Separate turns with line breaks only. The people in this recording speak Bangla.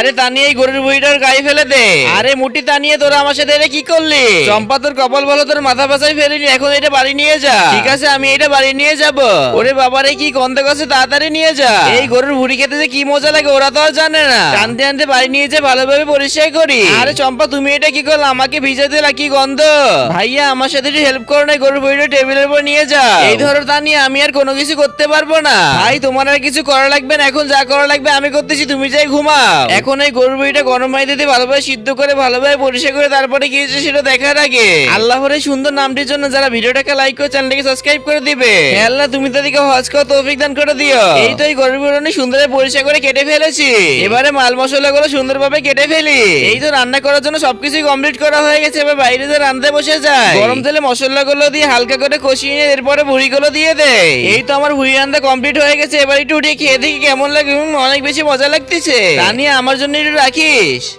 আরে তানিয়ে এই গরুর বুড়িটার গায়ে ফেলে দে। আরে মুটি তানিয়ে তোরা আমার সাথে এটা কি করলি? চম্পা তোর কপাল বলো, তোর মাথা বাঁচাই ফেলিনি, এখন এটা বাড়ি নিয়ে যা। ঠিক আছে আমি এটা বাড়ি নিয়ে যাব। ওরে বাবারে কি গন্ধ করছে, তাড়াতাড়ি নিয়ে যা। এই গরুর ভুড়ি খেতে যে কি মজা লাগে ওরা তো আর জানে না। টানতে টানতে বাড়ি নিয়ে যে ভালোভাবে পরিষ্কার করি। আরে চম্পা তুমি এটা কি করলে, আমাকে ভিজে দিলা, কি গন্ধ। ভাইয়া আমার সাথে একটু হেল্প করো না, গরুর ভুড়িটা টেবিলের উপর নিয়ে যা। এই ধরো তা নিয়ে আমি আর কোনো কিছু করতে পারবো না। ভাই তোমার আর কিছু করা লাগবে না, এখন যা করা লাগবে আমি করতেছি, তুমি যাই ঘুমাও। এখন এই গরুর ভুড়িটা গরম পানিতে দিয়ে ভালোভাবে সিদ্ধ করে ভালোভাবে পরিষ্কার করে তারপরে কি হচ্ছে সেটা দেখার আগে আল্লাহর এই সুন্দর নামটির জন্য যারা ভিডিওটাকে লাইক করে চ্যানেলটাকে সাবস্ক্রাইব করে দিবে। হে আল্লাহ তুমি তাদেরকে হজ করার তৌফিক দান করে দিও। এই তো এই গরুর ভুড়ি সুন্দরভাবে পরিষ্কার করে কেটে ফেলেছি। এবারে মাল মশলাগুলো সুন্দরভাবে কেটে ফেলি। এই তো রান্না করার জন্য সবকিছু কমপ্লিট করা হয়ে গেছে। এবার বাইরে যে রান্নাতে বসে যায়, গরম তেলে মশলাগুলো দিয়ে হালকা করে কষিয়ে নিয়ে এরপরে ভুড়িগুলো দিয়ে দেয়। এই তো আমার ভুড়ি রান্না কমপ্লিট হয়ে গেছে। এবার একটু উঠিয়ে খেয়ে দেখি কেমন লাগে। অনেক বেশি মজা লাগতেছে। রানিয়া আমার জন্য একটু রাখিস।